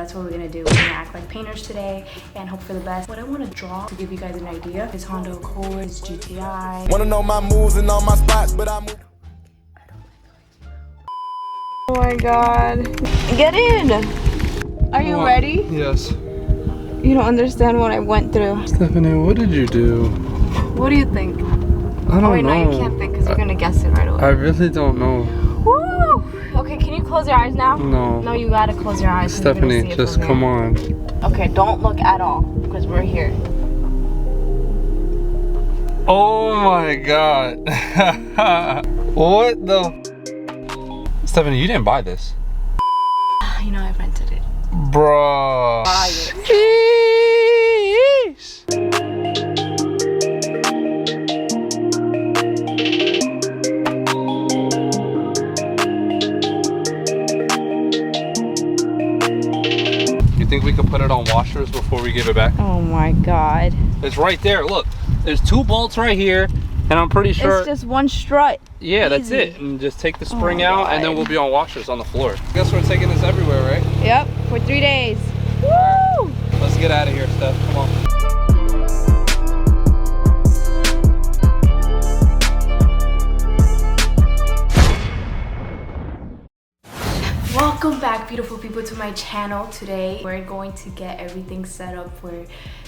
that's what we're gonna do. We're gonna act like painters today and hope for the best. What I want to draw, to give you guys an idea, is Honda Accord, is GTI. Wanna know my moves and all my spots, but I move. Oh my god. Get in! Are you ready? Yes. You don't understand what I went through. Stephanie, what did you do? What do you think? I don't know. No, you can't think because you're gonna guess it right away. I really don't know. Woo! Okay, can you close your eyes now? No. No, you gotta close your eyes. Stephanie, just come on. Okay, don't look at all because we're here. Oh my god. What the? Stephanie, you didn't buy this. You know I rented it. Bruh. Buy it. Jeez. You think we could put it on washers before we give it back? Oh my god. It's right there. Look, there's 2 bolts right here, and I'm pretty sure it's just one strut. Yeah, that's Easy. it. And just take the spring Oh, out, and then we'll be on washers on the floor. I guess we're taking this everywhere, right? Yep, for 3 days. Woo! Let's get out of here, Steph. Come on. Welcome back, beautiful people, to my channel. Today we're going to get everything set up for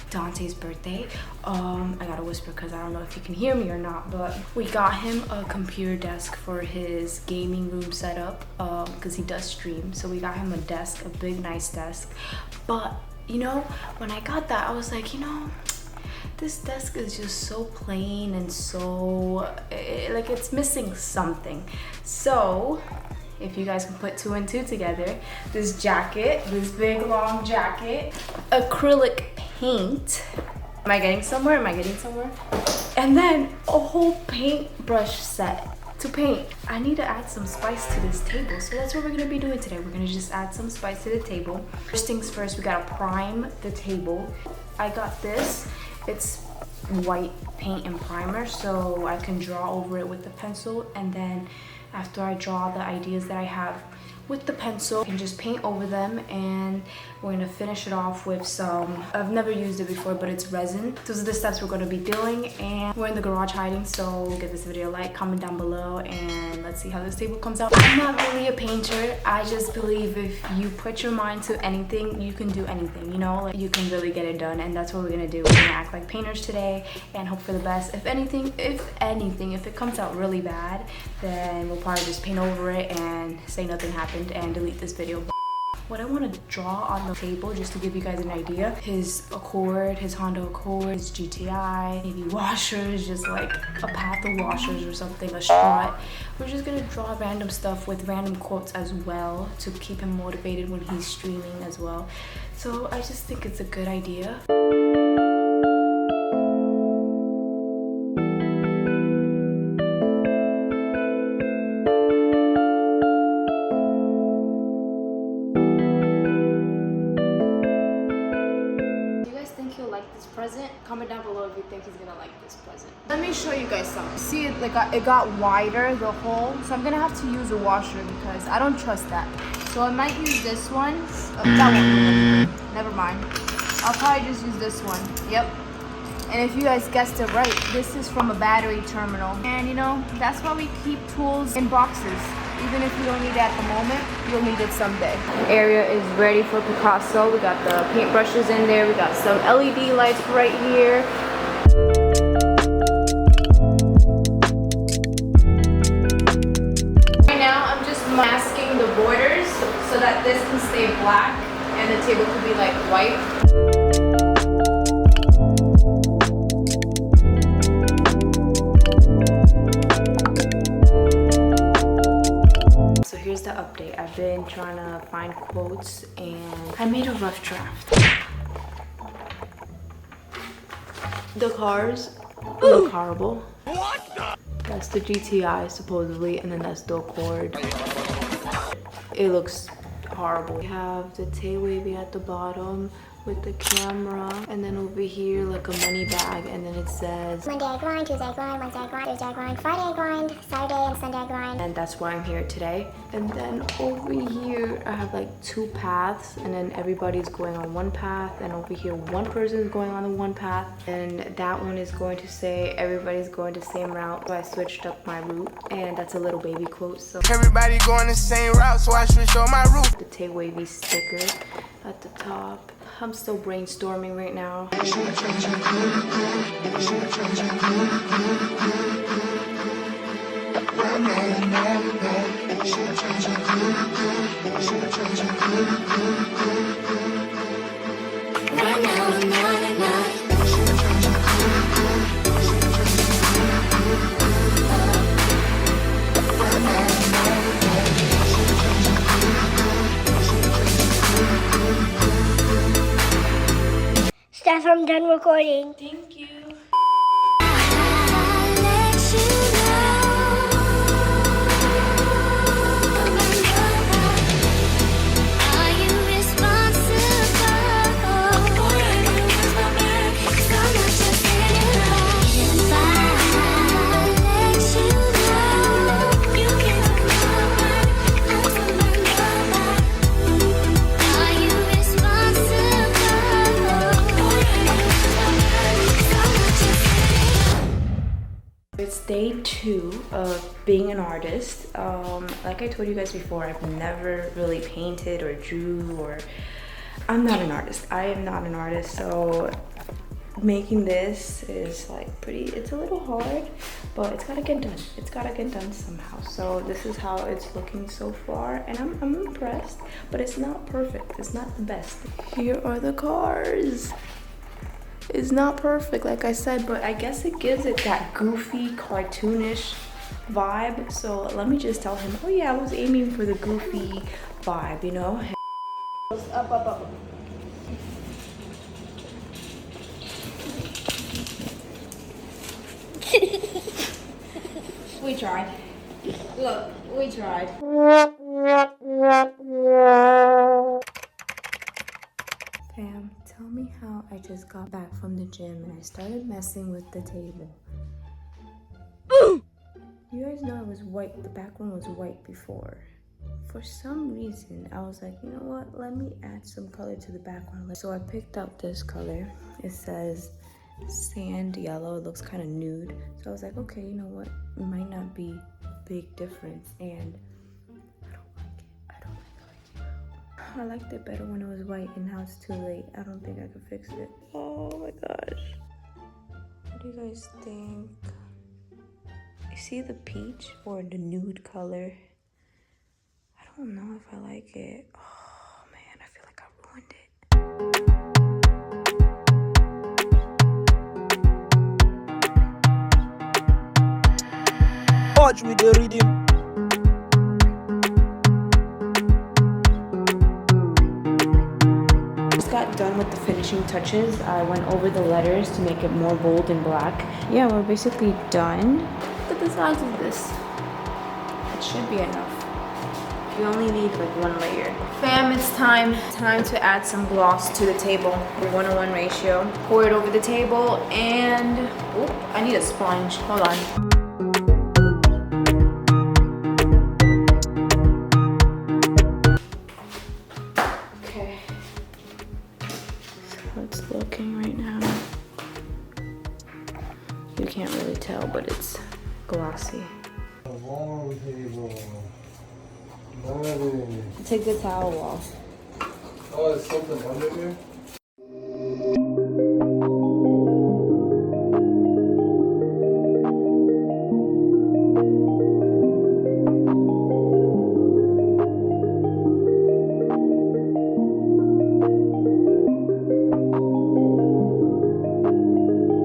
Dante's birthday. I gotta whisper because I don't know if you can hear me or not, but we got him a computer desk for his gaming room setup because he does stream. So we got him a desk, a big nice desk. But you know, when I got that, I was like, you know, this desk is just so plain and so like it's missing something. So if you guys can put 2 and 2 together, this jacket, this big long jacket, acrylic paint. Am I getting somewhere? Am I getting somewhere? And then a whole paintbrush set to paint. I need to add some spice to this table, so that's what we're gonna be doing today. We're gonna just add some spice to the table. First things first, we gotta prime the table. I got this. It's white paint and primer, so I can draw over it with the pencil, and then after I draw the ideas that I have with the pencil, I can just paint over them, and we're gonna finish it off with some, I've never used it before, but it's resin. Those are the steps we're gonna be doing, and we're in the garage hiding, so give this video a like, comment down below, and let's see how this table comes out. I'm not really a painter. I just believe if you put your mind to anything, you can do anything, you know? Like, you can really get it done, and that's what we're gonna do. We're gonna act like painters today and hope for the best. If anything, if it comes out really bad, then we'll probably just paint over it and say nothing happened and delete this video. What I want to draw on the table, just to give you guys an idea, his Accord, his Honda Accord, his GTI, maybe washers, just like a path of washers or something, a strut. We're just gonna draw random stuff with random quotes as well to keep him motivated when he's streaming as well. So I just think it's a good idea. Present. Comment down below if you think he's gonna like this present. Let me show you guys something. See, it got wider, the hole, so I'm gonna have to use a washer because I don't trust that. So I might use this one. That one. Never mind. I'll probably just use this one. Yep. And if you guys guessed it right, this is from a battery terminal. And you know, that's why we keep tools in boxes. Even if you don't need it at the moment, you'll need it someday. The area is ready for Picasso. We got the paintbrushes in there. We got some LED lights right here. Right now, I'm just masking the borders so that this can stay black and the table could be like white. Here's the update. I've been trying to find quotes and I made a rough draft. The cars look horrible. That's the GTI supposedly, and then that's the Accord. It looks horrible. We have the Tay Wavy at the bottom with the camera, and then over here like a money bag, and then it says Monday I grind, Tuesday I grind, Wednesday I grind, Thursday I grind, Friday I grind, Saturday and Sunday I grind. and that's why I'm here today. And then over here I have like 2 paths, and then everybody's going on one path, and over here one person is going on the one path, and that one is going to say everybody's going the same route. So I switched up my route, and that's a little baby quote. So Everybody going the same route, so I switched on my route. the Tay Wavy sticker at the top. I'm still brainstorming right now. Steph, I'm done recording. Thank you. It's day 2 of being an artist. Like I told you guys before, I've never really painted or drew, or I'm not an artist. I am not an artist, so making this is like it's a little hard, but it's gotta get done. It's gotta get done somehow. So this is how it's looking so far, and I'm impressed, but it's not perfect. It's not the best. Here are the cars. It's not perfect, like I said, but I guess it gives it that goofy, cartoonish vibe. So let me just tell him, oh yeah, I was aiming for the goofy vibe, you know? Up. We tried. Look, we tried. Pam, tell me how I just got back from the gym and I started messing with the table. You guys know it was white. The back one was white before. For some reason, I was like, you know what? Let me add some color to the background. So I picked up this color. It says sand yellow. It looks kind of nude. So I was like, okay, you know what? It might not be a big difference. And I don't like it. I liked it better when it was white, and now it's too late. I don't think I can fix it. Oh my gosh. What do you guys think? You see the peach or the nude color? I don't know if I like it. Oh man, I feel like I ruined it. Watch with the rhythm. Got done with the finishing touches. I went over the letters to make it more bold and black. Yeah, we're basically done. Look at the size of this. It should be enough. You only need like 1 layer. Fam, it's time to add some gloss to the table. 1:1 ratio. Pour it over the table, and oh, I need a sponge. Hold on. It's looking right now. You can't really tell, but it's glossy. Take the towel off. Oh, there's something under here?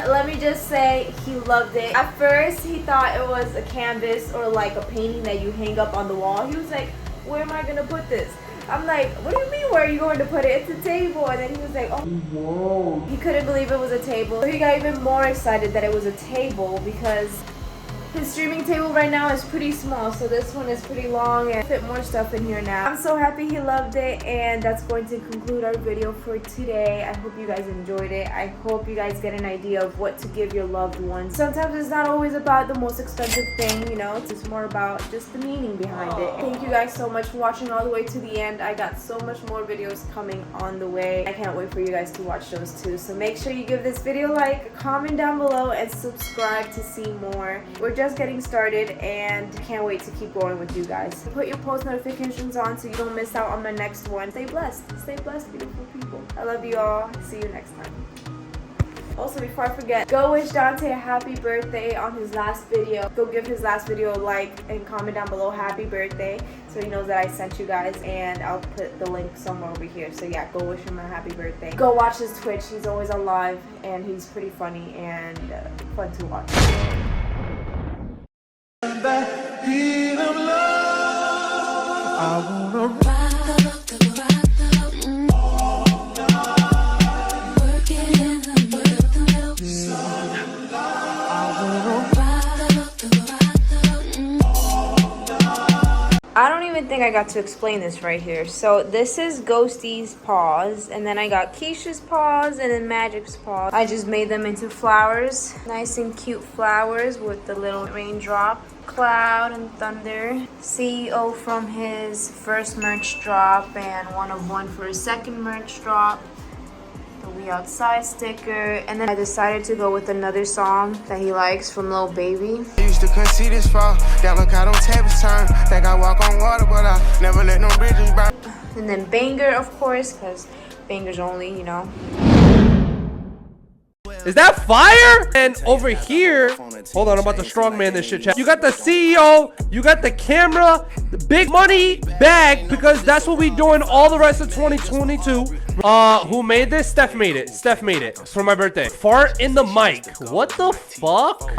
Let me just say he loved it. At first he thought it was a canvas or like a painting that you hang up on the wall. He was like, where am I gonna put this? I'm like, what do you mean where are you going to put it? It's a table. And then he was like, oh, whoa. He couldn't believe it was a table. He got even more excited that it was a table because His streaming table right now is pretty small, so this one is pretty long and fit more stuff in here now. I'm so happy he loved it, and that's going to conclude our video for today. I hope you guys enjoyed it. I hope you guys get an idea of what to give your loved ones. Sometimes it's not always about the most expensive thing, you know, it's more about just the meaning behind it. Thank you guys so much for watching all the way to the end. I got so much more videos coming on the way. I can't wait for you guys to watch those too. So make sure you give this video a like, comment down below, and subscribe to see more. We're just getting started and can't wait to keep going with you guys. Put your post notifications on so you don't miss out on my next one. Stay blessed, beautiful people. I love you all. See you next time. Also, before I forget, go wish Dante a happy birthday on his last video. Go give his last video a like and comment down below happy birthday so he knows that I sent you guys, and I'll put the link somewhere over here. So yeah, go wish him a happy birthday. Go watch his Twitch. He's always on live and he's pretty funny and fun to watch. I don't even think I got to explain this right here. So this is Ghosty's paws, and then I got Keisha's paws, and then Magic's paws. I just made them into flowers, nice and cute flowers with the little raindrop, cloud, and thunder. CEO from his first merch drop, and 1 of 1 for his second merch drop. The We Outside sticker, and then I decided to go with another song that he likes from Lil Baby. Used to couldn't see this fall. Down look out on tables turn. Think I walk on water, but I never let no bridges burn. And then Banger, of course, because Banger's only, you know. Is that fire? And over here, hold on, I'm about to strongman this shit, chat. You got the CEO, you got the camera, the big money bag, because that's what we doing all the rest of 2022. Who made this? Steph made it. Steph made it for my birthday. Fart in the mic. What the fuck?